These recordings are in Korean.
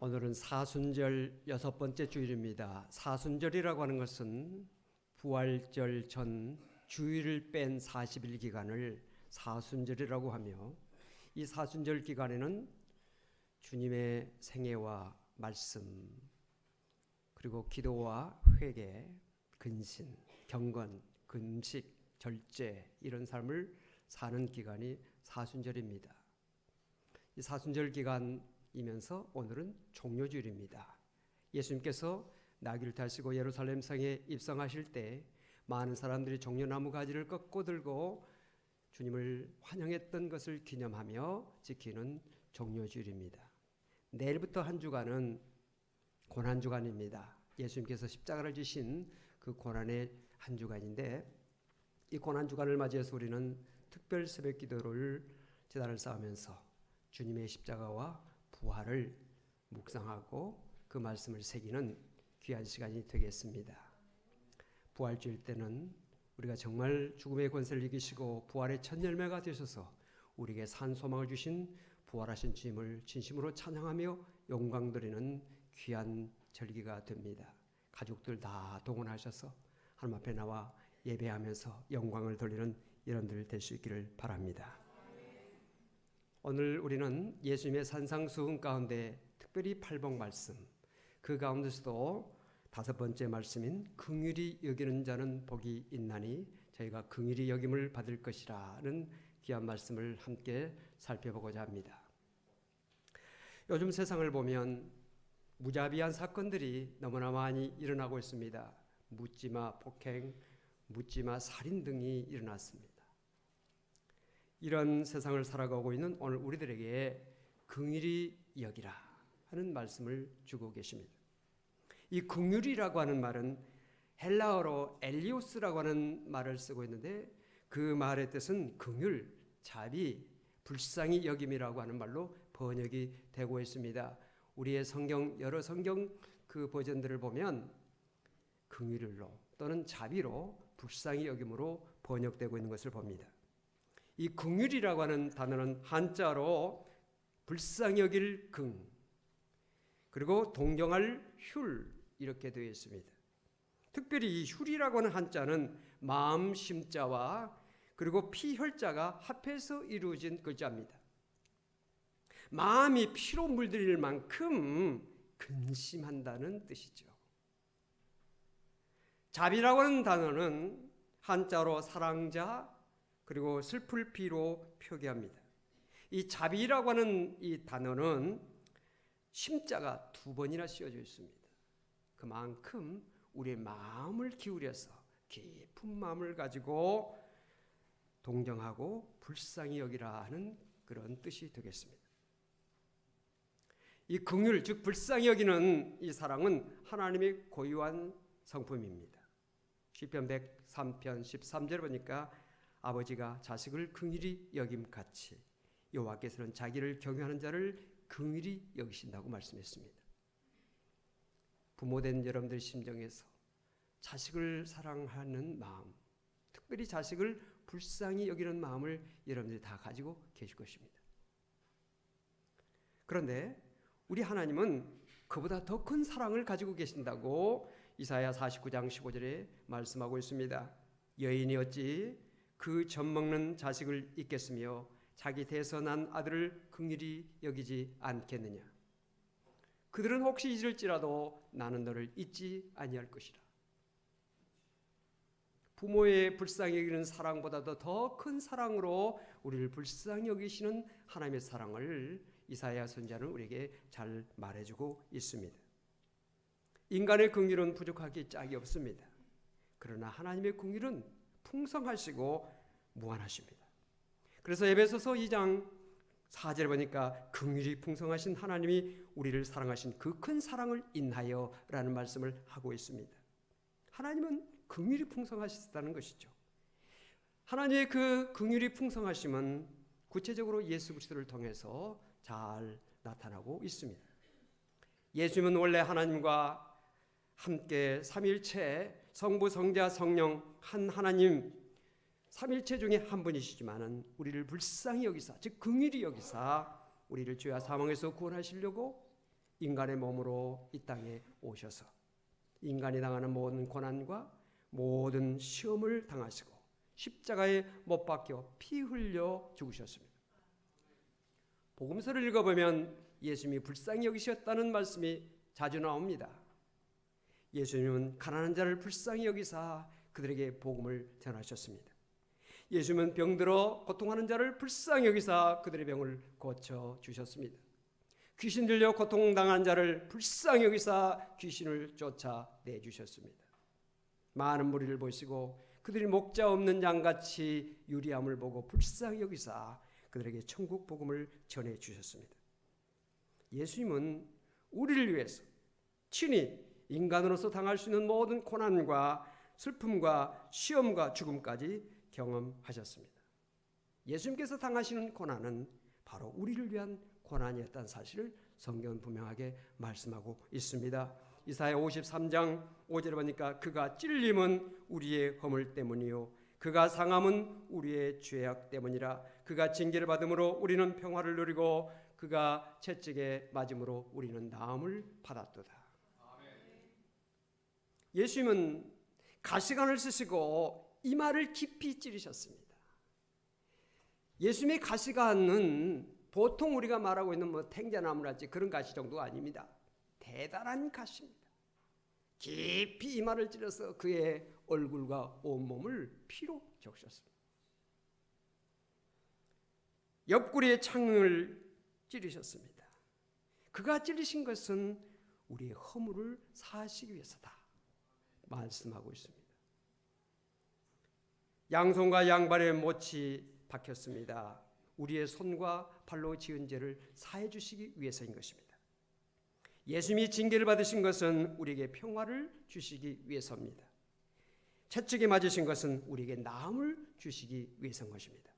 오늘은 사순절 6번째 주일입니다. 사순절이라고 하는 것은 부활절 전 주일을 뺀 40일 기간을 사순절이라고 하며, 이 사순절 기간에는 주님의 생애와 말씀, 그리고 기도와 회개, 근신, 경건, 금식, 절제, 이런 삶을 사는 기간이 사순절입니다. 이 사순절 기간이면서 오늘은 종료주일입니다. 예수님께서 나귀를 타시고 예루살렘 성에 입성하실 때 많은 사람들이 종려나무 가지를 꺾고 들고 주님을 환영했던 것을 기념하며 지키는 종료주일입니다. 내일부터 한 주간은 고난주간입니다. 예수님께서 십자가를 지신 그 고난의 한 주간인데, 이 고난주간을 맞이해서 우리는 특별 새벽 기도를 제단을 쌓으면서 주님의 십자가와 부활을 묵상하고 그 말씀을 새기는 귀한 시간이 되겠습니다. 부활주일 때는 우리가 정말 죽음의 권세를 이기시고 부활의 첫 열매가 되셔서 우리에게 산 소망을 주신 부활하신 주님을 진심으로 찬양하며 영광 드리는 귀한 절기가 됩니다. 가족들 다 동원하셔서 하나님 앞에 나와 예배하면서 영광을 돌리는 여러분들 될 수 있기를 바랍니다. 오늘 우리는 예수님의 산상수훈 가운데 특별히 팔복 말씀, 그 가운데서도 5번째 말씀인 긍휼히 여기는 자는 복이 있나니 저희가 긍휼히 여김을 받을 것이라는 귀한 말씀을 함께 살펴보고자 합니다. 요즘 세상을 보면 무자비한 사건들이 너무나 많이 일어나고 있습니다. 묻지마 폭행, 묻지마 살인 등이 일어났습니다. 이런 세상을 살아가고 있는 오늘 우리들에게 긍휼히 여기라 하는 말씀을 주고 계십니다. 이 긍휼이라고 하는 말은 헬라어로 엘리오스라고 하는 말을 쓰고 있는데, 그 말의 뜻은 긍휼, 자비, 불쌍히 여김이라고 하는 말로 번역이 되고 있습니다. 우리의 성경, 여러 성경 그 버전들을 보면 긍휼로 또는 자비로, 불쌍히 여김으로 번역되고 있는 것을 봅니다. 이 긍휼이라고 하는 단어는 한자로 불쌍히 여길 긍, 그리고 동경할 휼, 이렇게 되어 있습니다. 특별히 이 휼이라고 하는 한자는 마음 심자와 그리고 피혈자가 합해서 이루어진 글자입니다. 마음이 피로 물들일 만큼 근심한다는 뜻이죠. 자비라고 하는 단어는 한자로 사랑자 그리고 슬플 피로 표기합니다. 이 자비라고 하는 이 단어는 심자가 2번이나 씌워져 있습니다. 그만큼 우리의 마음을 기울여서 깊은 마음을 가지고 동정하고 불쌍히 여기라 하는 그런 뜻이 되겠습니다. 이 긍휼, 즉 불쌍히 여기는 이 사랑은 하나님의 고유한 성품입니다. 시편 103편 13절 보니까 아버지가 자식을 긍휼히 여김같이 여호와께서는 자기를 경외하는 자를 긍휼히 여기신다고 말씀했습니다. 부모된 여러분들 심정에서 자식을 사랑하는 마음, 특별히 자식을 불쌍히 여기는 마음을 여러분들이 다 가지고 계실 것입니다. 그런데 우리 하나님은 그보다 더 큰 사랑을 가지고 계신다고 이사야 49장 15절에 말씀하고 있습니다. 여인이 어찌 그 젖먹는 자식을 잊겠으며 자기 태에서 난 아들을 긍휼히 여기지 않겠느냐. 그들은 혹시 잊을지라도 나는 너를 잊지 아니할 것이라. 부모의 불쌍히 여기는 사랑보다도 더 큰 사랑으로 우리를 불쌍히 여기시는 하나님의 사랑을 이사야 선지자는 우리에게 잘 말해주고 있습니다. 인간의 긍휼은 부족하기 짝이 없습니다. 그러나 하나님의 긍휼은 풍성하시고 무한하십니다. 그래서 에베소서 2장 4절에 보니까 긍휼이 풍성하신 하나님이 우리를 사랑하신 그 큰 사랑을 인하여 라는 말씀을 하고 있습니다. 하나님은 긍휼이 풍성하시다는 것이죠. 하나님의 그 긍휼이 풍성하심은 구체적으로 예수 그리스도를 통해서 잘 나타나고 있습니다. 예수님은 원래 하나님과 함께 삼일체 성부, 성자, 성령 한 하나님 삼일체 중에 한 분이시지만은 우리를 불쌍히 여기사, 즉 긍휼히 여기사 우리를 죄와 사망에서 구원하시려고 인간의 몸으로 이 땅에 오셔서 인간이 당하는 모든 고난과 모든 시험을 당하시고 십자가에 못 박혀 피 흘려 죽으셨습니다. 복음서를 읽어보면 예수님이 불쌍히 여기셨다는 말씀이 자주 나옵니다. 예수님은 가난한 자를 불쌍히 여기사 그들에게 복음을 전하셨습니다. 예수님은 병들어 고통하는 자를 불쌍히 여기사 그들의 병을 고쳐주셨습니다. 귀신 들려 고통당한 자를 불쌍히 여기사 귀신을 쫓아내주셨습니다. 많은 무리를 보시고 그들이 목자 없는 양같이 유리함을 보고 불쌍히 여기사 그들에게 천국 복음을 전해주셨습니다. 예수님은 우리를 위해서 친히 인간으로서 당할 수 있는 모든 고난과 슬픔과 시험과 죽음까지 경험하셨습니다. 예수님께서 당하시는 고난은 바로 우리를 위한 고난이었다는 사실을 성경은 분명하게 말씀하고 있습니다. 이사야 53장 5절에 보니까 그가 찔림은 우리의 허물 때문이요 그가 상함은 우리의 죄악 때문이라. 그가 징계를 받음으로 우리는 평화를 누리고 그가 채찍에 맞음으로 우리는 나음을 받았도다. 예수님은 가시관을 쓰시고 이마를 깊이 찌르셨습니다. 예수님의 가시관은 보통 우리가 말하고 있는 탱자나무랄지 그런 가시 정도가 아닙니다. 대단한 가시입니다. 깊이 이마를 찔러서 그의 얼굴과 온몸을 피로 적셨습니다. 옆구리에 창을 찌르셨습니다. 그가 찌르신 것은 우리의 허물을 사하시기 위해서다 말씀하고 있습니다. 양손과 양발에 못이 박혔습니다. 우리의 손과 발로 지은 죄를 사해 주시기 위해서인 것입니다. 예수님이 징계를 받으신 것은 우리에게 평화를 주시기 위해서입니다. 채찍에 맞으신 것은 우리에게 나음을 주시기 위해서인 것입니다.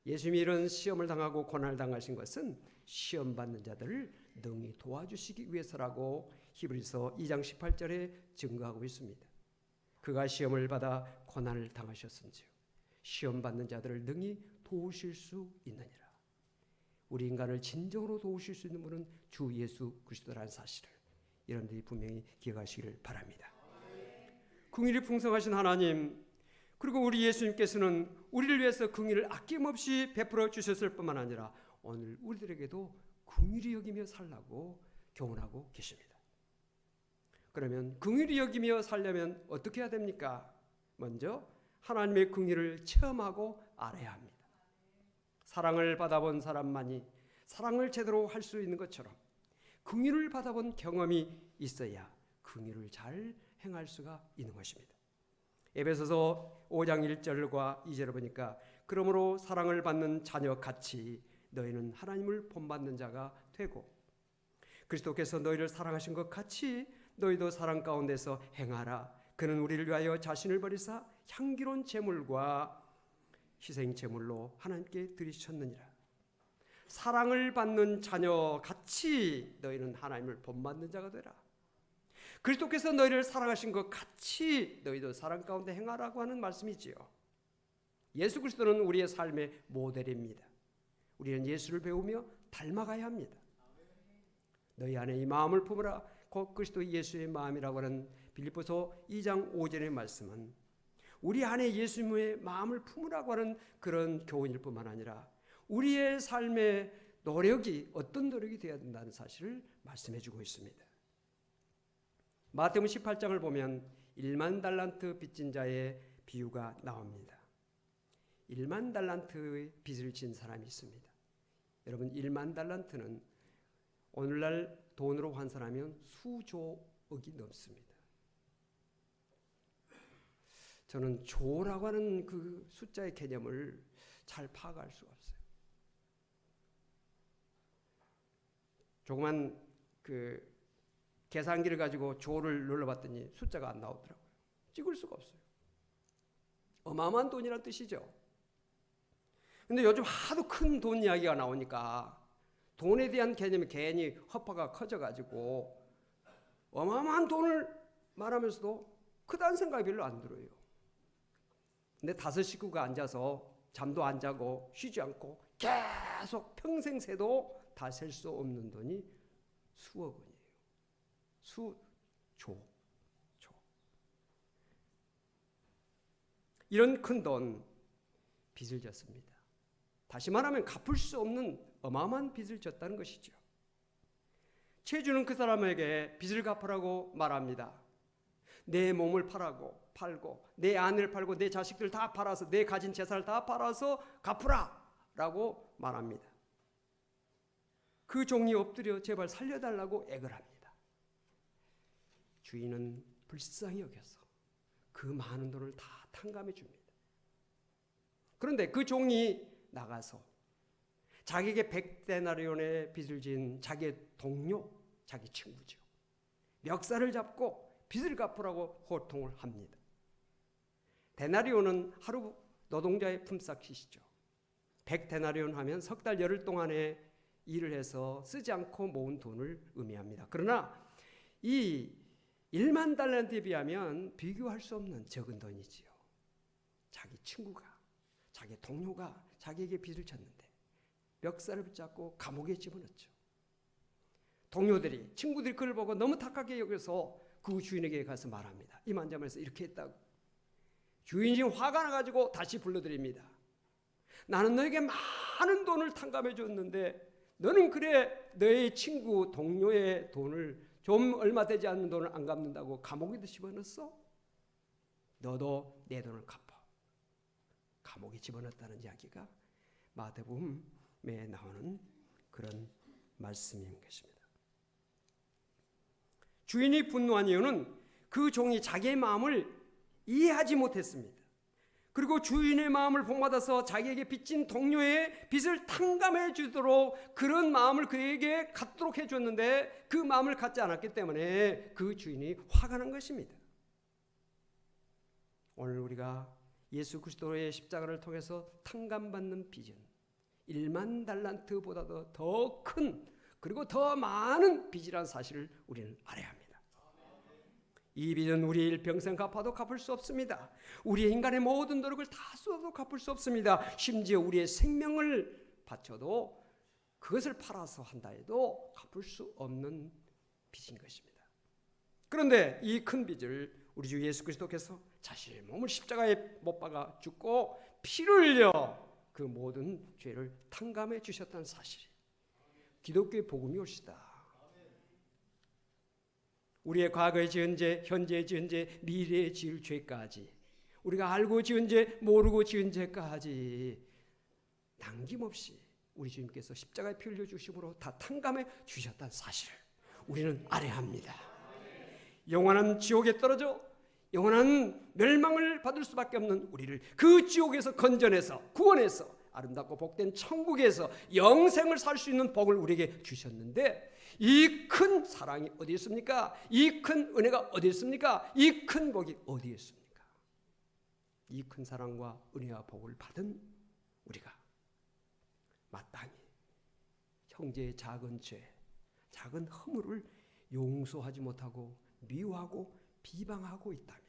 예수님이 이런 시험을 당하고 고난을 당하신 것은 시험 받는 자들을 능히 도와주시기 위해서라고 히브리서 2장 18절에 증거하고 있습니다. 그가 시험을 받아 고난을 당하셨은지요 시험 받는 자들을 능히 도우실 수 있느니라. 우리 인간을 진정으로 도우실 수 있는 분은 주 예수 그리스도라는 사실을 여러분들이 분명히 기억하시기를 바랍니다. 긍휼이 풍성하신 하나님, 그리고 우리 예수님께서는 우리를 위해서 긍휼을 아낌없이 베풀어 주셨을 뿐만 아니라 오늘 우리들에게도 긍휼히 여기며 살라고 교훈하고 계십니다. 그러면 긍휼히 여기며 살려면 어떻게 해야 됩니까? 먼저 하나님의 긍휼을 체험하고 알아야 합니다. 사랑을 받아본 사람만이 사랑을 제대로 할 수 있는 것처럼 긍휼을 받아본 경험이 있어야 긍휼을 잘 행할 수가 있는 것입니다. 에베소서 5장 1절과 2절을 보니까 그러므로 사랑을 받는 자녀같이 너희는 하나님을 본받는 자가 되고 그리스도께서 너희를 사랑하신 것 같이 너희도 사랑 가운데서 행하라. 그는 우리를 위하여 자신을 버리사 향기로운 제물과 희생 제물로 하나님께 드리셨느니라. 사랑을 받는 자녀같이 너희는 하나님을 본받는 자가 되라. 그리스도께서 너희를 사랑하신 것 같이 너희도 사랑 가운데 행하라고 하는 말씀이지요. 예수 그리스도는 우리의 삶의 모델입니다. 우리는 예수를 배우며 닮아가야 합니다. 너희 안에 이 마음을 품으라. 곧 그리스도 예수의 마음이라고 하는 빌립보서 2장 5절의 말씀은 우리 안에 예수님의 마음을 품으라고 하는 그런 교훈일 뿐만 아니라 우리의 삶의 노력이 어떤 노력이 되어야 된다는 사실을 말씀해 주고 있습니다. 마태복음 18장을 보면 1만 달란트 빚진 자의 비유가 나옵니다. 1만 달란트의 빚을 진 사람이 있습니다. 여러분 1만 달란트는 오늘날 돈으로 환산하면 수조억이 넘습니다. 저는 조라고 하는 그 숫자의 개념을 잘 파악할 수가 없어요. 조그만 그 계산기를 가지고 조를 눌러봤더니 숫자가 안 나오더라고요. 찍을 수가 없어요. 어마어마한 돈이란 뜻이죠. 근데 요즘 하도 큰 돈 이야기가 나오니까 돈에 대한 개념이 괜히 허파가 커져가지고 어마어마한 돈을 말하면서도 크다는 생각이 별로 안 들어요. 근데 5 식구가 앉아서 잠도 안 자고 쉬지 않고 계속 평생 새도 다 셀 수 없는 돈이 수억 원이에요. 수조. 이런 큰 돈 빚을 졌습니다. 다시 말하면 갚을 수 없는 어마어마한 빚을 졌다는 것이죠. 채주는 그 사람에게 빚을 갚으라고 말합니다. 내 몸을 팔고 내 아내를 팔고 내 자식들 다 팔아서 내 가진 재산을 다 팔아서 갚으라 라고 말합니다. 그 종이 엎드려 제발 살려달라고 애걸 합니다. 주인은 불쌍히 여겨서 그 많은 돈을 다 탕감해 줍니다. 그런데 그 종이 나가서 자기에게 100데나리온의 빚을 진 자기의 동료, 자기 친구죠. 멱살을 잡고 빚을 갚으라고 호통을 합니다. 데나리온은 하루 노동자의 품삯이시죠. 100데나리온 하면 석 달 열흘 동안에 일을 해서 쓰지 않고 모은 돈을 의미합니다. 그러나 이 1만 달란트에 비하면 비교할 수 없는 적은 돈이지요. 자기 친구가, 자기 동료가 자기에게 빚을 졌는데 멱살을 붙잡고 감옥에 집어넣죠. 동료들이, 친구들이 그를 보고 너무 탁하게 여겨서 그 주인에게 가서 말합니다. 이만저만해서 이렇게 했다고. 주인이 화가 나가지고 다시 불러드립니다. 나는 너에게 많은 돈을 탕감해 줬는데 너는 그래 너의 친구, 동료의 돈을 좀 얼마 되지 않는 돈을 안 갚는다고 감옥에 집어넣었어? 너도 내 돈을 갚아. 감옥에 집어넣었다는 이야기가 마태복음에 나오는 그런 말씀인 것입니다. 주인이 분노한 이유는 그 종이 자기의 마음을 이해하지 못했습니다. 그리고 주인의 마음을 본받아서 자기에게 빚진 동료의 빚을 탕감해 주도록 그런 마음을 그에게 갖도록 해줬는데 그 마음을 갖지 않았기 때문에 그 주인이 화가 난 것입니다. 오늘 우리가 예수 그리스도의 십자가를 통해서 탕감받는 빚은 1만 달란트보다도 더 큰 그리고 더 많은 빚이라는 사실을 우리는 알아야 합니다. 이 빚은 우리 일평생 갚아도 갚을 수 없습니다. 우리의 인간의 모든 노력을 다 쏟아도 갚을 수 없습니다. 심지어 우리의 생명을 바쳐도 그것을 팔아서 한다 해도 갚을 수 없는 빚인 것입니다. 그런데 이 큰 빚을 우리 주 예수 그리스도께서 자신의 몸을 십자가에 못 박아 죽고 피를 흘려 그 모든 죄를 탕감해 주셨다는 사실이 기독교의 복음이 옳시다. 우리의 과거에 지은 죄, 현재에 지은 죄, 미래에 지을 죄까지 우리가 알고 지은 죄, 모르고 지은 죄까지 남김없이 우리 주님께서 십자가에 피 흘려 주심으로 다 탕감해 주셨다는 사실을 우리는 알아야 합니다. 영원한 지옥에 떨어져 영원한 멸망을 받을 수밖에 없는 우리를 그 지옥에서 건져내서 구원해서 아름답고 복된 천국에서 영생을 살 수 있는 복을 우리에게 주셨는데 이 큰 사랑이 어디 있습니까? 이 큰 은혜가 어디 있습니까? 이 큰 복이 어디 있습니까? 이 큰 사랑과 은혜와 복을 받은 우리가 마땅히 형제의 작은 죄, 작은 허물을 용서하지 못하고 미워하고 비방하고 있다면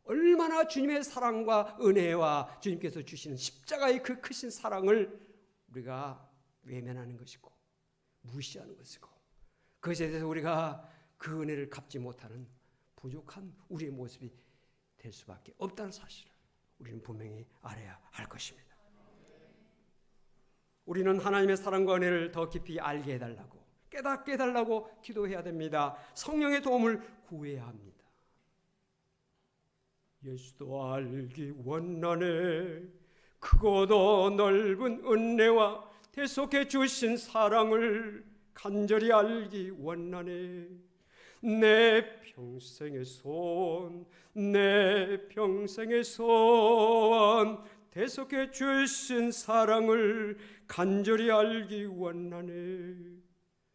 얼마나 주님의 사랑과 은혜와 주님께서 주시는 십자가의 그 크신 사랑을 우리가 외면하는 것이고 무시하는 것이고 그것에 대해서 우리가 그 은혜를 갚지 못하는 부족한 우리의 모습이 될 수밖에 없다는 사실을 우리는 분명히 알아야 할 것입니다. 우리는 하나님의 사랑과 은혜를 더 깊이 알게 해달라고 깨닫게 해달라고 기도해야 됩니다. 성령의 도움을 구해야 합니다. 예수도 알기 원하네 크고도 넓은 은혜와 대속해 주신 사랑을 간절히 알기 원하네 내 평생의 소원 내 평생의 소원 대속해 주신 사랑을 간절히 알기 원하네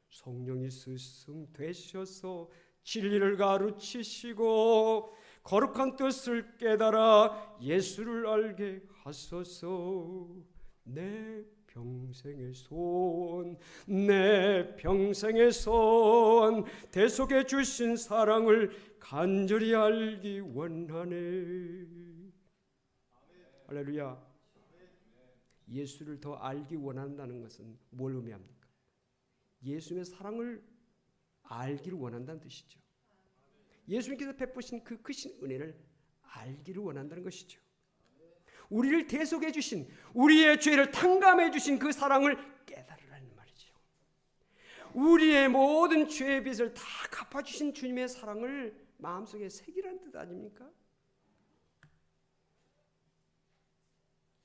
성령이 스승 되셔서 진리를 가르치시고 거룩한 뜻을 깨달아 예수를 알게 하소서 내 평생의 소원 내 평생의 소원 대속해 주신 사랑을 간절히 알기 원하네. 할렐루야. 예수를 더 알기 원한다는 것은 뭘 의미합니까? 예수님의 사랑을 알기를 원한다는 뜻이죠. 예수님께서 베푸신 그 크신 은혜를 알기를 원한다는 것이죠. 우리를 대속해 주신, 우리의 죄를 탕감해 주신 그 사랑을 깨달으라는 말이죠. 우리의 모든 죄의 빚을 다 갚아주신 주님의 사랑을 마음속에 새기라는 뜻 아닙니까?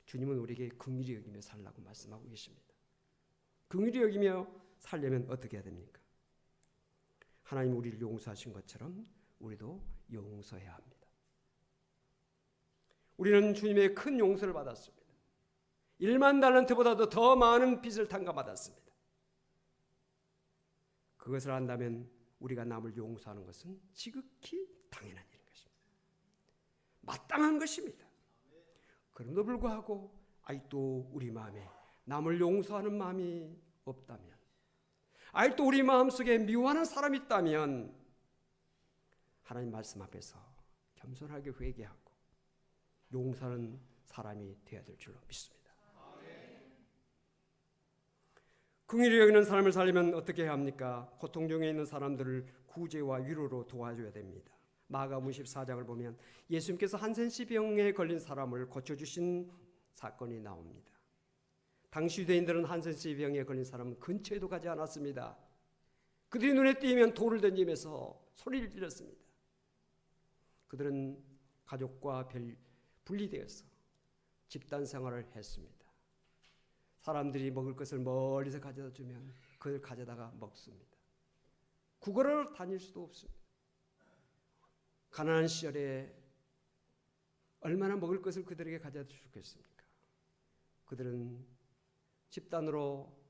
주님은 우리에게 긍휼히 여기며 살라고 말씀하고 계십니다. 긍휼히 여기며 살려면 어떻게 해야 됩니까? 하나님 우리를 용서하신 것처럼 우리도 용서해야 합니다. 우리는 주님의 큰 용서를 받았습니다. 1만 달란트보다도 더 많은 빚을 탕감받았습니다. 그것을 안다면 우리가 남을 용서하는 것은 지극히 당연한 일인 것입니다. 마땅한 것입니다. 그럼에도 불구하고 아직도 우리 마음에 남을 용서하는 마음이 없다면, 아직도 우리 마음속에 미워하는 사람이 있다면 하나님 말씀 앞에서 겸손하게 회개하고 용서하는 사람이 되어야 될 줄로 믿습니다. 긍휼히 여기는 사람을 살리면 어떻게 해야 합니까? 고통 중에 있는 사람들을 구제와 위로로 도와줘야 됩니다. 마가복음 14장을 보면 예수님께서 한센시병에 걸린 사람을 고쳐주신 사건이 나옵니다. 당시 유대인들은 한센시병에 걸린 사람은 근처에도 가지 않았습니다. 그들이 눈에 띄면 돌을 던지면서 소리를 질렀습니다. 그들은 가족과 분리되어서 집단 생활을 했습니다. 사람들이 먹을 것을 멀리서 가져다 주면 그걸 가져다가 먹습니다. 구걸을 다닐 수도 없습니다. 가난한 시절에 얼마나 먹을 것을 그들에게 가져다 주겠습니까? 그들은 집단으로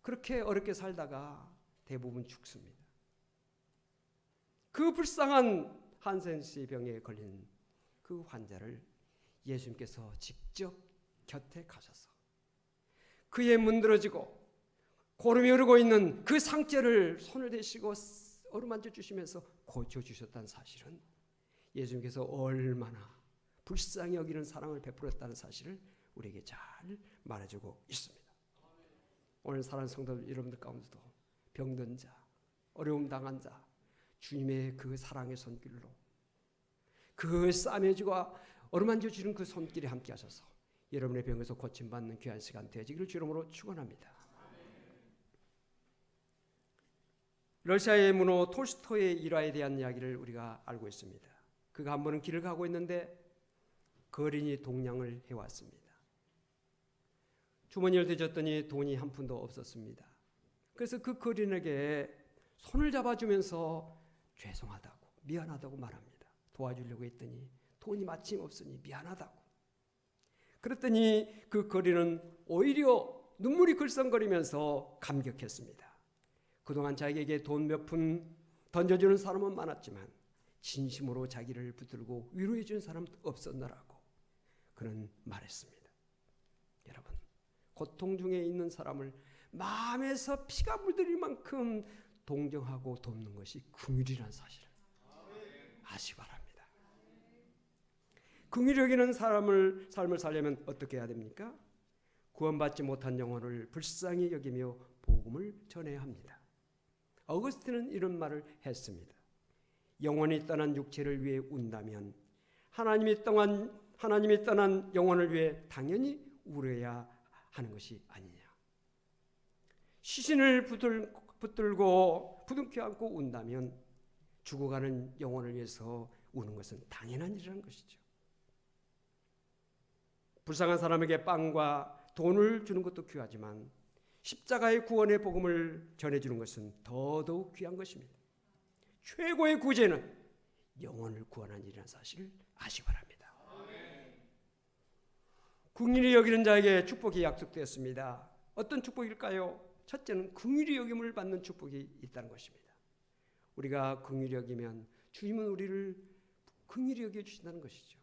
그렇게 어렵게 살다가 대부분 죽습니다. 그 불쌍한 한센시 병에 걸린 그 환자를 예수님께서 직접 곁에 가셔서 그의 문드러지고 고름이 흐르고 있는 그 상처를 손을 대시고 어루만져 주시면서 고쳐주셨다는 사실은 예수님께서 얼마나 불쌍히 여기는 사랑을 베풀었다는 사실을 우리에게 잘 말해주고 있습니다. 오늘 사랑하는 성도 여러분들 가운데도 병든 자, 어려움 당한 자, 주님의 그 사랑의 손길로 그 싸매주고 어루만져 주는 그 손길에 함께 하셔서 여러분의 병에서 고침받는 귀한 시간 되시기를 주름으로 축원합니다. 러시아의 문호 톨스토이의 일화에 대한 이야기를 우리가 알고 있습니다. 그가 한 번은 길을 가고 있는데 거린이 동냥을 해왔습니다. 주머니를 뒤졌더니 돈이 한 푼도 없었습니다. 그래서 그 거린에게 손을 잡아주면서 죄송하다고 미안하다고 말합니다. 도와주려고 했더니 돈이 마침 없으니 미안하다고. 그랬더니 그 거린은 오히려 눈물이 글썽거리면서 감격했습니다. 그동안 자기에게 돈 몇 푼 던져주는 사람은 많았지만 진심으로 자기를 붙들고 위로해 주는 사람은 없었나라고 그는 말했습니다. 여러분, 고통 중에 있는 사람을 마음에서 피가 물들일 만큼 동정하고 돕는 것이 긍휼이라는 사실을 아시기 바랍니다. 긍휼히 여기는 삶을 살려면 어떻게 해야 됩니까? 구원받지 못한 영혼을 불쌍히 여기며 복음을 전해야 합니다. 어거스틴은 이런 말을 했습니다. 영혼이 떠난 육체를 위해 운다면 하나님이 떠난 영혼을 위해 당연히 울어야 하는 것이 아니냐. 시신을 붙들고 부둥켜 안고 운다면 죽어가는 영혼을 위해서 우는 것은 당연한 일이라는 것이죠. 불쌍한 사람에게 빵과 돈을 주는 것도 귀하지만 십자가의 구원의 복음을 전해주는 것은 더더욱 귀한 것입니다. 최고의 구제는 영혼을 구원하는 일이라는 사실을 아시기 바랍니다. 긍휼히 여기는 자에게 축복이 약속되었습니다. 어떤 축복일까요? 첫째는 긍휼히 여김을 받는 축복이 있다는 것입니다. 우리가 긍휼히 여기면 주님은 우리를 긍휼히 여겨주신다는 것이죠.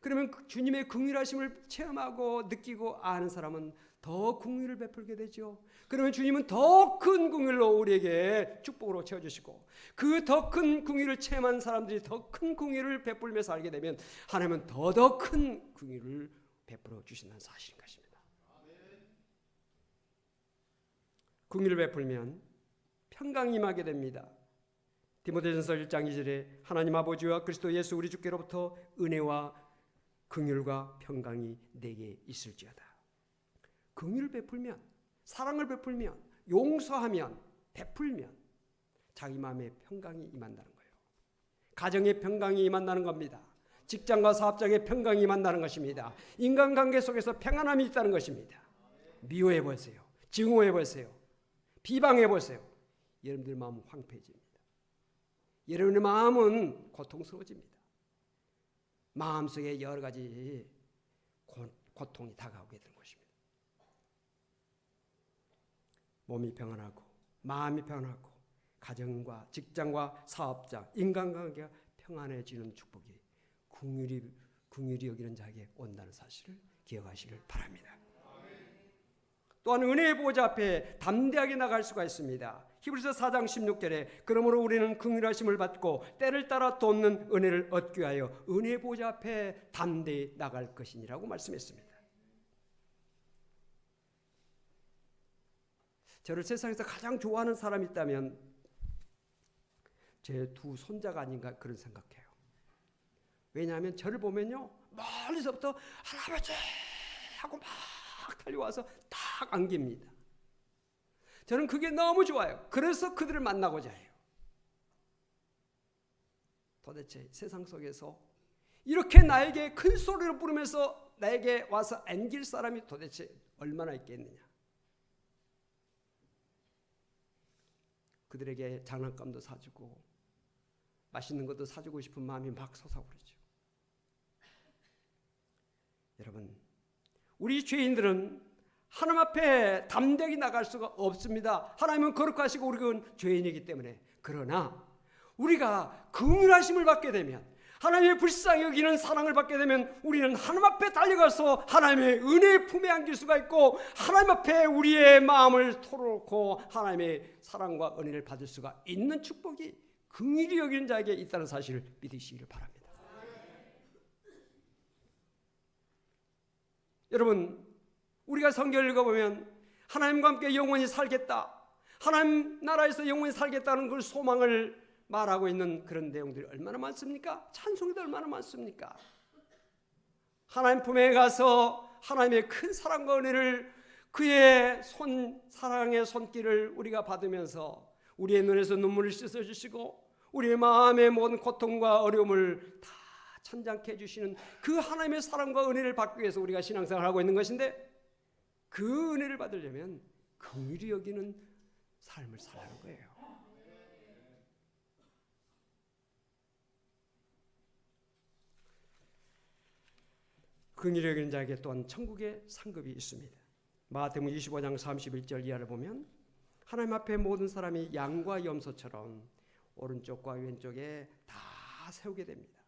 그러면 주님의 긍휼하심을 체험하고 느끼고 아는 사람은 더 긍휼을 베풀게 되죠. 그러면 주님은 더 큰 긍휼로 우리에게 축복으로 채워주시고 그 더 큰 긍휼을 체험한 사람들이 더 큰 긍휼을 베풀며 살게 되면 하나님은 더 큰 긍휼을 베풀어 주신다는 사실인 것입니다. 긍휼을 베풀면 평강이 임하게 됩니다. 디모데전서 1장 2절에 하나님 아버지와 그리스도 예수 우리 주께로부터 은혜와 긍휼과 평강이 내게 있을지어다. 긍휼을 베풀면, 사랑을 베풀면, 용서하면, 베풀면 자기 마음에 평강이 임한다는 거예요. 가정에 평강이 임한다는 겁니다. 직장과 사업장에 평강이 임한다는 것입니다. 인간관계 속에서 평안함이 있다는 것입니다. 미워해 보세요. 증오해 보세요. 비방해 보세요. 여러분들 마음은 황폐해집니다. 여러분의 마음은 고통스러워집니다. 마음속에 여러 가지 고통이 다가오게 되는 것입니다. 몸이 평안하고 마음이 평안하고 가정과 직장과 사업장, 인간관계가 평안해지는 축복이 긍휼히 여기는 자에게 온다는 사실을 기억하시길 바랍니다. 또한 은혜의 보좌 앞에 담대하게 나갈 수가 있습니다. 히브리서 4장 16절에 그러므로 우리는 긍휼하심을 받고 때를 따라 돕는 은혜를 얻기 위하여 은혜의 보좌 앞에 담대히 나갈 것이니라고 말씀했습니다. 저를 세상에서 가장 좋아하는 사람이 있다면 제 두 손자가 아닌가 그런 생각해요. 왜냐하면 저를 보면요 멀리서부터 할아버지 하고 막 달려와서 딱 안깁니다. 저는 그게 너무 좋아요. 그래서 그들을 만나고자 해요. 도대체 세상 속에서 이렇게 나에게 큰 소리로 부르면서 나에게 와서 안길 사람이 도대체 얼마나 있겠느냐. 그들에게 장난감도 사주고 맛있는 것도 사주고 싶은 마음이 막 솟아오르죠. 여러분, 우리 죄인들은 하나님 앞에 담대히 나갈 수가 없습니다. 하나님은 거룩하시고 우리는 죄인이기 때문에. 그러나 우리가 긍휼하심을 받게 되면, 하나님의 불쌍히 여기는 사랑을 받게 되면 우리는 하나님 앞에 달려가서 하나님의 은혜의 품에 안길 수가 있고 하나님 앞에 우리의 마음을 털어놓고 하나님의 사랑과 은혜를 받을 수가 있는 축복이 긍휼히 여기는 자에게 있다는 사실을 믿으시기를 바랍니다. 여러분, 우리가 성경을 읽어보면 하나님과 함께 영원히 살겠다, 하나님 나라에서 영원히 살겠다는 그 소망을 말하고 있는 그런 내용들이 얼마나 많습니까? 찬송이도 얼마나 많습니까? 하나님 품에 가서 하나님의 큰 사랑과 은혜를, 그의 사랑의 손길을 우리가 받으면서 우리의 눈에서 눈물을 씻어주시고 우리의 마음의 모든 고통과 어려움을 다 천장케 해주시는 그 하나님의 사랑과 은혜를 받기 위해서 우리가 신앙생활을 하고 있는 것인데, 그 은혜를 받으려면 긍휼히 여기는 삶을 살라는 거예요. 긍휼히 여기는 자에게 또한 천국의 상급이 있습니다. 마태복음 25장 31절 이하를 보면 하나님 앞에 모든 사람이 양과 염소처럼 오른쪽과 왼쪽에 다 세우게 됩니다.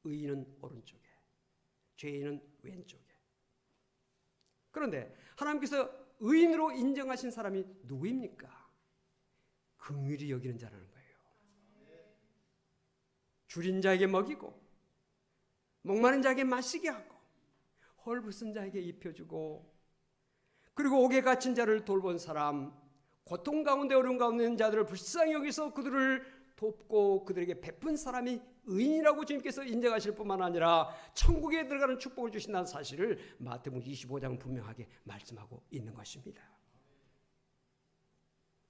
의인은 오른쪽에, 죄인은 왼쪽에. 그런데 하나님께서 의인으로 인정하신 사람이 누구입니까? 긍휼히 여기는 자라는 거예요. 줄인 자에게 먹이고 목마른 자에게 마시게 하고 헐벗은 자에게 입혀주고, 그리고 옥에 갇힌 자를 돌본 사람, 고통 가운데 어려움 가운데 있는 자들을 불쌍히 여기서 그들을 돕고 그들에게 베푼 사람이 의인이라고 주님께서 인정하실 뿐만 아니라 천국에 들어가는 축복을 주신다는 사실을 마태복음 25장은 분명하게 말씀하고 있는 것입니다.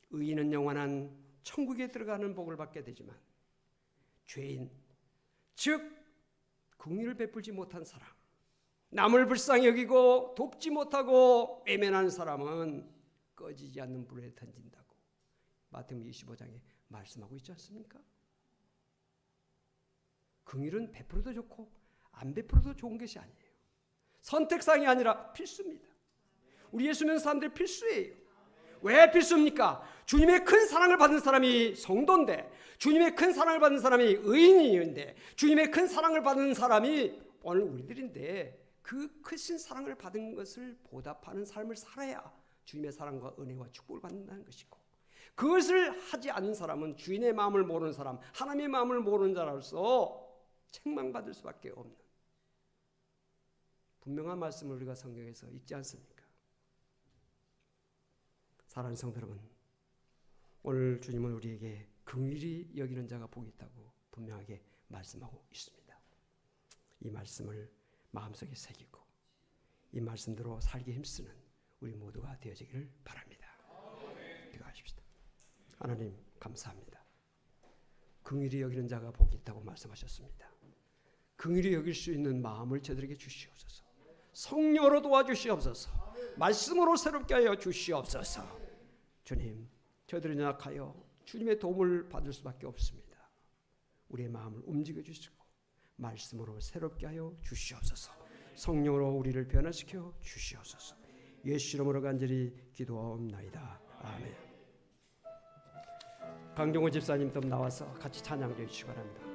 의인은 영원한 천국에 들어가는 복을 받게 되지만 죄인, 즉 긍휼을 베풀지 못한 사람, 남을 불쌍히 여기고 돕지 못하고 외면하는 사람은 꺼지지 않는 불에 던진다고 마태복음 25장에 말씀하고 있지 않습니까? 긍휼은 베풀어도 좋고 안 베풀어도 좋은 것이 아니에요. 선택사항이 아니라 필수입니다. 우리 예수 믿는 사람들 필수예요. 왜 필수입니까? 주님의 큰 사랑을 받은 사람이 성도인데, 주님의 큰 사랑을 받은 사람이 의인인데, 주님의 큰 사랑을 받은 사람이 오늘 우리들인데, 그 크신 사랑을 받은 것을 보답하는 삶을 살아야 주님의 사랑과 은혜와 축복을 받는다는 것이고, 그것을 하지 않는 사람은 주인의 마음을 모르는 사람, 하나님의 마음을 모르는 자로서 책망받을 수밖에 없는 분명한 말씀을 우리가 성경에서 읽지 않습니까? 사랑하는 성도 여러분, 오늘 주님은 우리에게 긍휼히 여기는 자가 복이 있다고 분명하게 말씀하고 있습니다. 이 말씀을 마음속에 새기고 이 말씀대로 살기 힘쓰는 우리 모두가 되어지기를 바랍니다. 기도하십시다. 하나님 감사합니다. 긍휼히 여기는 자가 복이 있다고 말씀하셨습니다. 긍휼히 여길 수 있는 마음을 저들에게 주시옵소서. 성령으로 도와주시옵소서. 말씀으로 새롭게 하여 주시옵소서. 주님, 저들은 연약하여 주님의 도움을 받을 수밖에 없습니다. 우리의 마음을 움직여 주시고 말씀으로 새롭게 하여 주시옵소서. 성령으로 우리를 변화시켜 주시옵소서. 예수 이름으로 간절히 기도하옵나이다. 아멘. 강종호 집사님 좀 나와서 같이 찬양해 주시기 바랍니다.